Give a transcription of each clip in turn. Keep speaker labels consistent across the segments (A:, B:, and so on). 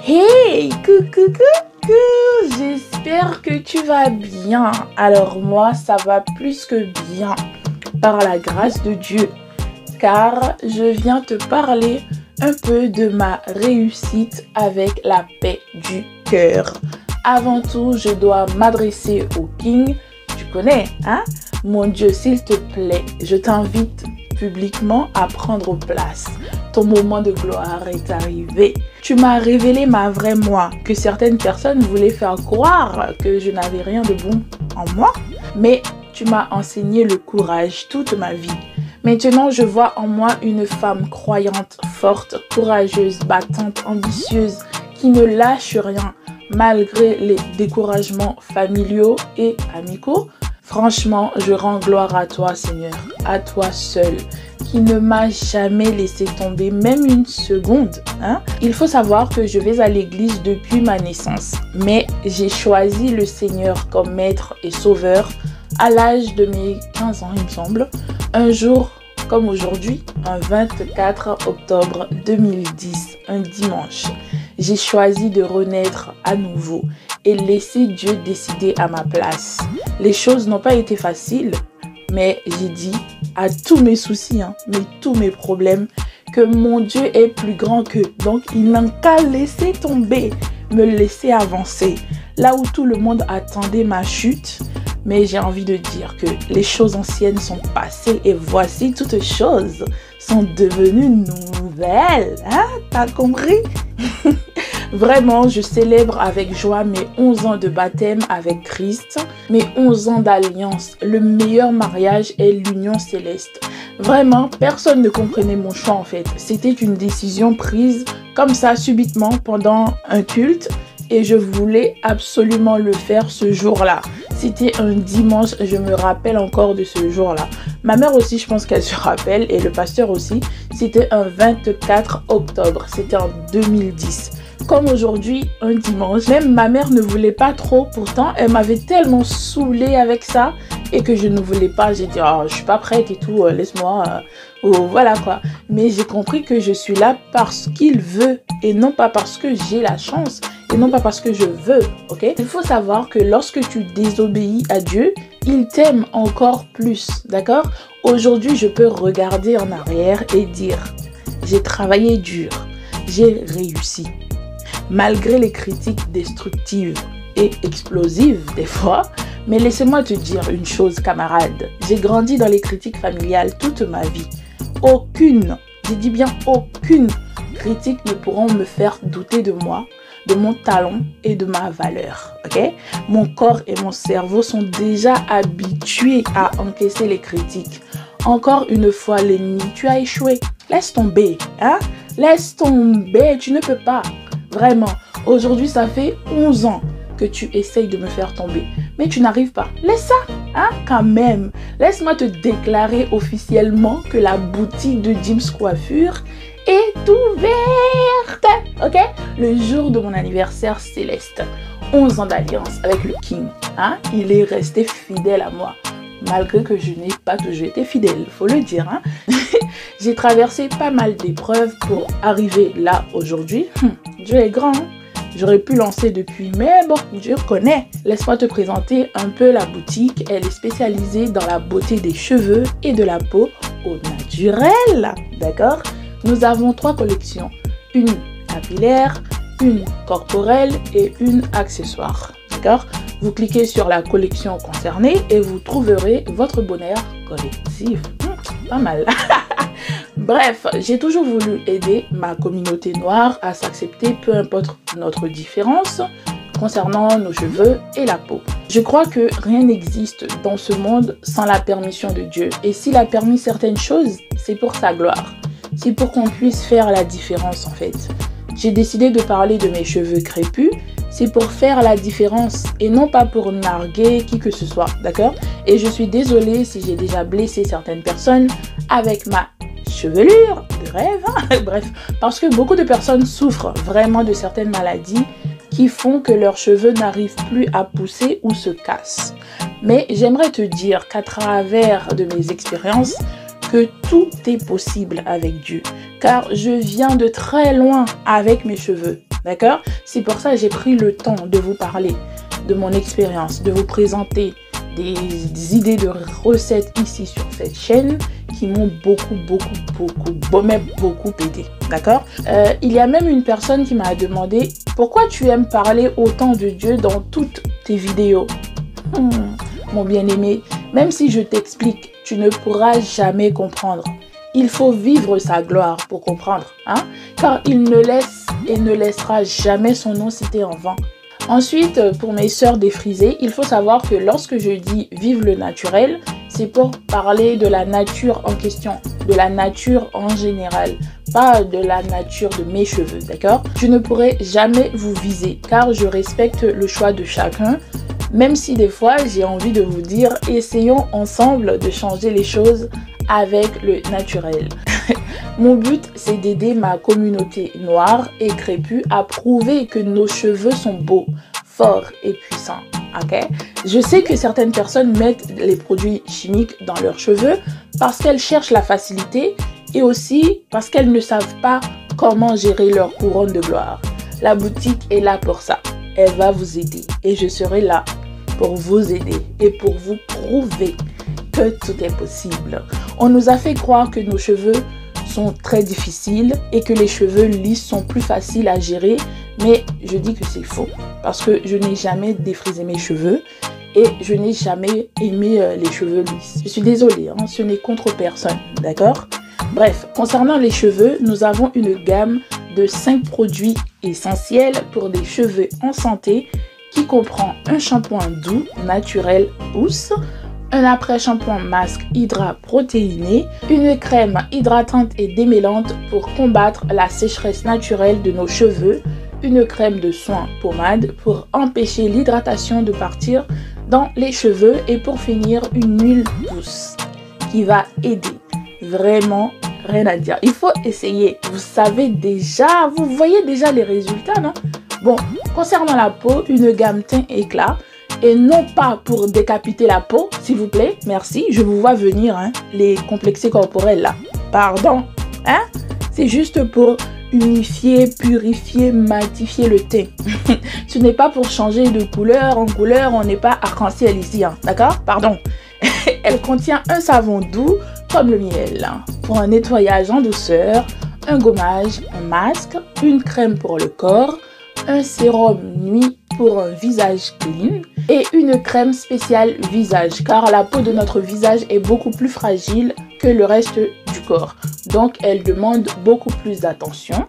A: Hey, coucou, coucou, j'espère que tu vas bien. Alors moi, ça va plus que bien, par la grâce de Dieu, car je viens te parler un peu de ma réussite avec la paix du cœur. Avant tout, je dois m'adresser au King. Tu connais, hein? Mon Dieu, s'il te plaît, je t'invite publiquement à prendre place. Ton moment de gloire est arrivé. Tu m'as révélé ma vraie moi, que certaines personnes voulaient faire croire que je n'avais rien de bon en moi. Mais tu m'as enseigné le courage toute ma vie. Maintenant, je vois en moi une femme croyante, forte, courageuse, battante, ambitieuse, qui ne lâche rien, malgré les découragements familiaux et amicaux. Franchement, je rends gloire à toi, Seigneur, à toi seul, qui ne m'a jamais laissé tomber, même une seconde. Il faut savoir que je vais à l'église depuis ma naissance, mais j'ai choisi le Seigneur comme maître et sauveur à l'âge de mes 15 ans, il me semble. Un jour comme aujourd'hui, un 24 octobre 2010, un dimanche, j'ai choisi de renaître à nouveau et laisser Dieu décider à ma place. Les choses n'ont pas été faciles, mais j'ai dit à tous mes soucis, mais tous mes problèmes, que mon Dieu est plus grand qu'eux. Donc, il n'a qu'à laisser tomber, me laisser avancer. Là où tout le monde attendait ma chute, mais j'ai envie de dire que les choses anciennes sont passées et voici toutes choses sont devenues nouvelles. T'as compris? Vraiment, je célèbre avec joie mes 11 ans de baptême avec Christ, mes 11 ans d'alliance. Le meilleur mariage est l'union céleste. Vraiment, personne ne comprenait mon choix en fait. C'était une décision prise comme ça subitement pendant un culte et je voulais absolument le faire ce jour-là. C'était un dimanche, je me rappelle encore de ce jour-là. Ma mère aussi, je pense qu'elle se rappelle et le pasteur aussi. C'était un 24 octobre, c'était en 2010. Comme aujourd'hui, un dimanche. Même ma mère ne voulait pas trop. Pourtant, elle m'avait tellement saoulée avec ça et que je ne voulais pas. J'ai dit, oh, je suis pas prête et tout, laisse-moi. Voilà quoi. Mais j'ai compris que je suis là parce qu'il veut et non pas parce que j'ai la chance et non pas parce que je veux. Ok? Il faut savoir que lorsque tu désobéis à Dieu, il t'aime encore plus. D'accord? Aujourd'hui, je peux regarder en arrière et dire, j'ai travaillé dur, j'ai réussi. Malgré les critiques destructives et explosives des fois, mais laissez-moi te dire une chose, camarade. J'ai grandi dans les critiques familiales toute ma vie. Aucune, j'ai dit bien aucune critique ne pourront me faire douter de moi, de mon talent et de ma valeur. Ok? Mon corps et mon cerveau sont déjà habitués à encaisser les critiques. Encore une fois, l'ennemi, tu as échoué. Laisse tomber, Laisse tomber, tu ne peux pas. Vraiment, aujourd'hui, ça fait 11 ans que tu essayes de me faire tomber. Mais tu n'arrives pas. Laisse ça, quand même. Laisse-moi te déclarer officiellement que la boutique de Jim's Coiffure est ouverte. Ok? Le jour de mon anniversaire céleste. 11 ans d'alliance avec le King. Il est resté fidèle à moi. Malgré que je n'ai pas toujours été fidèle, faut le dire. J'ai traversé pas mal d'épreuves pour arriver là aujourd'hui. Dieu est grand. J'aurais pu lancer depuis, mais bon, Dieu connaît. Laisse-moi te présenter un peu la boutique. Elle est spécialisée dans la beauté des cheveux et de la peau au naturel. D'accord? Nous avons 3 collections. Une capillaire, une corporelle et une accessoire. D'accord? Vous cliquez sur la collection concernée et vous trouverez votre bonheur collectif. Pas mal. Bref, j'ai toujours voulu aider ma communauté noire à s'accepter, peu importe notre différence concernant nos cheveux et la peau. Je crois que rien n'existe dans ce monde sans la permission de Dieu. Et s'il a permis certaines choses, c'est pour sa gloire. C'est pour qu'on puisse faire la différence en fait. J'ai décidé de parler de mes cheveux crépus. C'est pour faire la différence et non pas pour narguer qui que ce soit, d'accord? Et je suis désolée si j'ai déjà blessé certaines personnes avec ma chevelure de rêve. Bref, parce que beaucoup de personnes souffrent vraiment de certaines maladies qui font que leurs cheveux n'arrivent plus à pousser ou se cassent. Mais j'aimerais te dire qu'à travers de mes expériences, que tout est possible avec Dieu. Car je viens de très loin avec mes cheveux. d'accord? C'est pour ça que j'ai pris le temps de vous parler de mon expérience, de vous présenter des idées de recettes ici sur cette chaîne qui m'ont beaucoup aidé, d'accord? Il y a même une personne qui m'a demandé pourquoi tu aimes parler autant de Dieu dans toutes tes vidéos. Mon bien-aimé, même si je t'explique, tu ne pourras jamais comprendre. Il faut vivre sa gloire pour comprendre, hein? Car il ne laisse et ne laissera jamais son nom cité en vain. Ensuite, pour mes sœurs défrisées, il faut savoir que lorsque je dis « vive le naturel », c'est pour parler de la nature en question, de la nature en général, pas de la nature de mes cheveux, d'accord? Je ne pourrai jamais vous viser car je respecte le choix de chacun, même si des fois j'ai envie de vous dire « essayons ensemble de changer les choses avec le naturel ». Mon but, c'est d'aider ma communauté noire et crépue à prouver que nos cheveux sont beaux, forts et puissants. Okay? Je sais que certaines personnes mettent les produits chimiques dans leurs cheveux parce qu'elles cherchent la facilité et aussi parce qu'elles ne savent pas comment gérer leur couronne de gloire. La boutique est là pour ça. Elle va vous aider et je serai là pour vous aider et pour vous prouver que tout est possible. On nous a fait croire que nos cheveux sont très difficiles et que les cheveux lisses sont plus faciles à gérer, mais je dis que c'est faux parce que je n'ai jamais défrisé mes cheveux et je n'ai jamais aimé les cheveux lisses. Je suis désolée, hein, ce n'est contre personne, d'accord? Bref, concernant les cheveux, nous avons une gamme de 5 produits essentiels pour des cheveux en santé qui comprend un shampoing doux, naturel, housse, un après-shampoing masque hydra protéiné, une crème hydratante et démêlante pour combattre la sécheresse naturelle de nos cheveux, une crème de soin pommade pour empêcher l'hydratation de partir dans les cheveux et pour finir une huile douce qui va aider. Vraiment, rien à dire. Il faut essayer. Vous savez déjà, vous voyez déjà les résultats, non? Bon, concernant la peau, une gamme teint éclat. Et non pas pour décapiter la peau, s'il vous plaît, merci, je vous vois venir, hein, les complexés corporels là. Pardon, hein? C'est juste pour unifier, purifier, matifier le teint. Ce n'est pas pour changer de couleur en couleur, on n'est pas arc-en-ciel ici, hein, d'accord? Pardon. Elle contient un savon doux comme le miel, hein, pour un nettoyage en douceur, un gommage, un masque, une crème pour le corps, un sérum nuit pour un visage clean et une crème spéciale visage car la peau de notre visage est beaucoup plus fragile que le reste du corps. Donc elle demande beaucoup plus d'attention.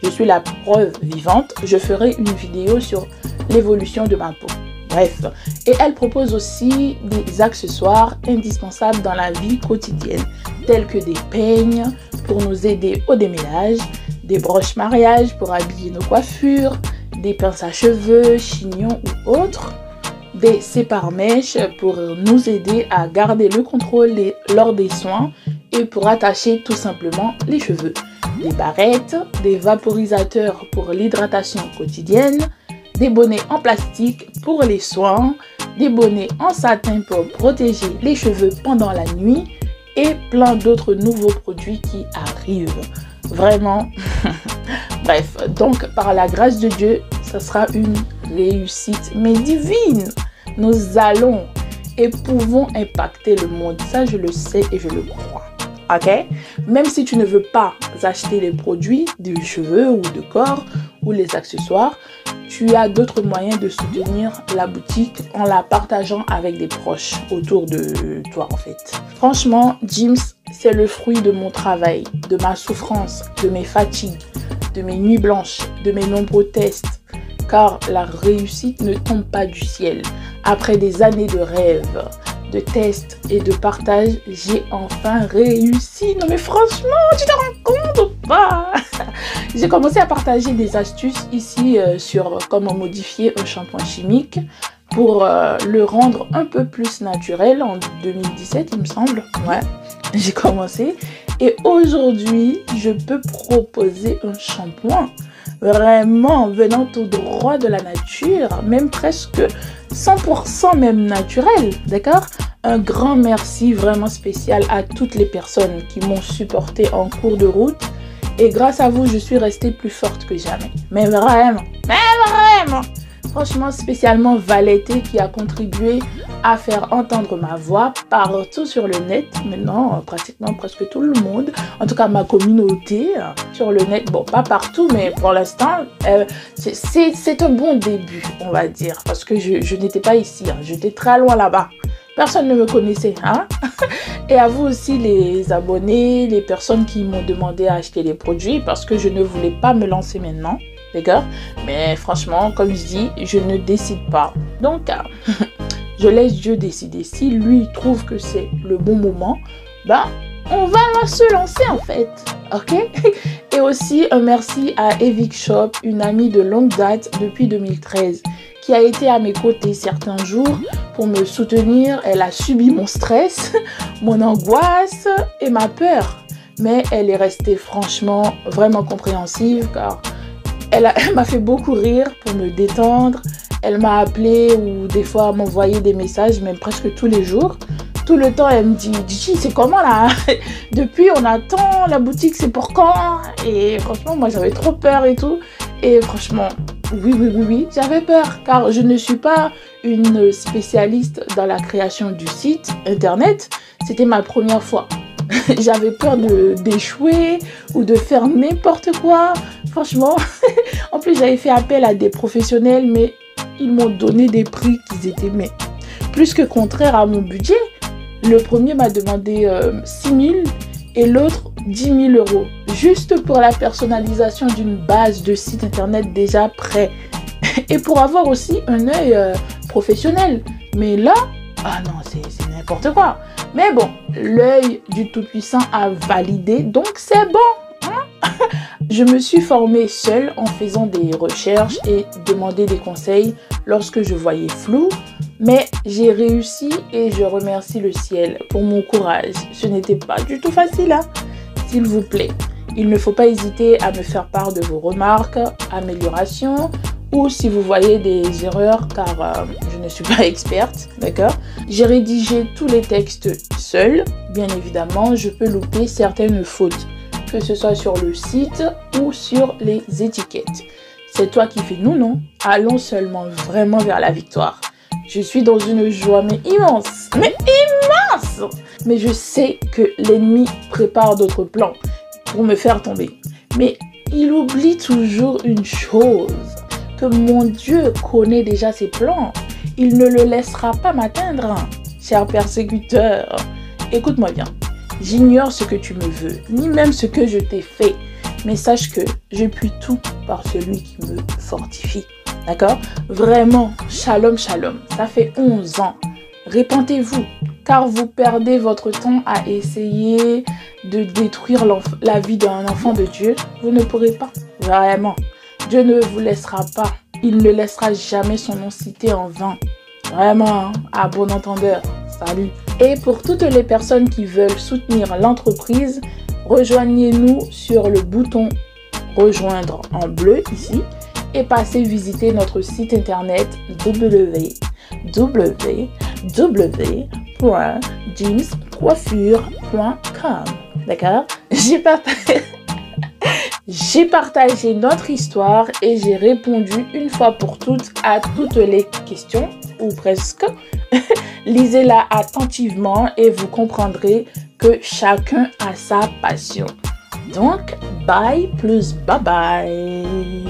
A: Je suis la preuve vivante. Je ferai une vidéo sur l'évolution de ma peau. Bref, et elle propose aussi des accessoires indispensables dans la vie quotidienne tels que des peignes pour nous aider au démêlage, des broches mariage pour habiller nos coiffures, des pinces à cheveux, chignons ou autres, des sépare-mèches pour nous aider à garder le contrôle lors des soins et pour attacher tout simplement les cheveux, des barrettes, des vaporisateurs pour l'hydratation quotidienne, des bonnets en plastique pour les soins, des bonnets en satin pour protéger les cheveux pendant la nuit et plein d'autres nouveaux produits qui arrivent. Vraiment, bref, donc par la grâce de Dieu, ça sera une réussite, mais divine. Nous allons et pouvons impacter le monde, ça je le sais et je le crois, ok? Même si tu ne veux pas acheter les produits de cheveux ou de corps ou les accessoires, tu as d'autres moyens de soutenir la boutique en la partageant avec des proches autour de toi en fait. Franchement, Jims, c'est le fruit de mon travail, de ma souffrance, de mes fatigues, de mes nuits blanches, de mes nombreux tests. Car la réussite ne tombe pas du ciel. Après des années de rêves, de tests et de partage, j'ai enfin réussi. Non mais franchement, tu te rends compte ou pas? J'ai commencé à partager des astuces ici sur comment modifier un shampoing chimique pour le rendre un peu plus naturel en 2017, il me semble. Ouais, j'ai commencé. Et aujourd'hui, je peux proposer un shampoing vraiment venant tout droit de la nature, même presque 100% même naturel, d'accord? Un grand merci vraiment spécial à toutes les personnes qui m'ont supporté en cours de route Et grâce à vous, je suis restée plus forte que jamais. Mais vraiment, mais vraiment. Franchement, spécialement Valété qui a contribué à faire entendre ma voix partout sur le net. Maintenant, pratiquement presque tout le monde, en tout cas ma communauté sur le net. Bon, pas partout, mais pour l'instant, c'est un bon début, on va dire. Parce que je n'étais pas ici, j'étais très loin là-bas. Personne ne me connaissait, hein. Et à vous aussi les abonnés, les personnes qui m'ont demandé à acheter les produits parce que je ne voulais pas me lancer maintenant, d'accord. Mais franchement, comme je dis, je ne décide pas. Donc, je laisse Dieu décider. Si lui trouve que c'est le bon moment, ben, on va se lancer en fait, ok. Et aussi un merci à Evic Shop, une amie de longue date depuis 2013, qui a été à mes côtés certains jours pour me soutenir. Elle a subi mon stress, mon angoisse et ma peur. Mais elle est restée franchement vraiment compréhensive car elle m'a fait beaucoup rire pour me détendre. Elle m'a appelé ou des fois m'envoyait des messages, même presque tous les jours. Tout le temps, elle me dit « Gigi, c'est comment là? Depuis, on attend, la boutique, c'est pour quand ?» Et franchement, moi, j'avais trop peur et tout. Et franchement, oui, j'avais peur car je ne suis pas une spécialiste dans la création du site internet. C'était ma première fois. J'avais peur d'échouer ou de faire n'importe quoi. Franchement, en plus, j'avais fait appel à des professionnels, mais ils m'ont donné des prix qui étaient plus que contraires à mon budget. Le premier m'a demandé 6 000 et l'autre 10 000 euros. Juste pour la personnalisation d'une base de site internet déjà prêt. Et pour avoir aussi un œil professionnel. Mais là, ah non, c'est n'importe quoi. Mais bon, l'œil du Tout-Puissant a validé, donc c'est bon. Hein? Je me suis formée seule en faisant des recherches et demandé des conseils lorsque je voyais flou. Mais j'ai réussi et je remercie le ciel pour mon courage. Ce n'était pas du tout facile, hein? S'il vous plaît, il ne faut pas hésiter à me faire part de vos remarques, améliorations ou si vous voyez des erreurs car je ne suis pas experte, d'accord? J'ai rédigé tous les textes seule. Bien évidemment, je peux louper certaines fautes, que ce soit sur le site ou sur les étiquettes. C'est toi qui fais nous, non? Allons seulement vraiment vers la victoire. Je suis dans une joie immense, mais je sais que l'ennemi prépare d'autres plans pour me faire tomber. Mais il oublie toujours une chose, que mon Dieu connaît déjà ses plans. Il ne le laissera pas m'atteindre, cher persécuteur. Écoute-moi bien, j'ignore ce que tu me veux, ni même ce que je t'ai fait. Mais sache que je puis tout par celui qui me fortifie. D'accord? Vraiment, shalom, shalom. Ça fait 11 ans. Répentez-vous, car vous perdez votre temps à essayer de détruire la vie d'un enfant de Dieu. Vous ne pourrez pas. Vraiment. Dieu ne vous laissera pas. Il ne laissera jamais son nom cité en vain. Vraiment, hein? À bon entendeur. Salut. Et pour toutes les personnes qui veulent soutenir l'entreprise, rejoignez-nous sur le bouton rejoindre en bleu ici et passez visiter notre site internet www.jeanscoiffure.com. D'accord? J'ai partagé notre histoire et j'ai répondu une fois pour toutes à toutes les questions, ou presque. Lisez-la attentivement et vous comprendrez que chacun a sa passion. Donc, bye plus bye bye.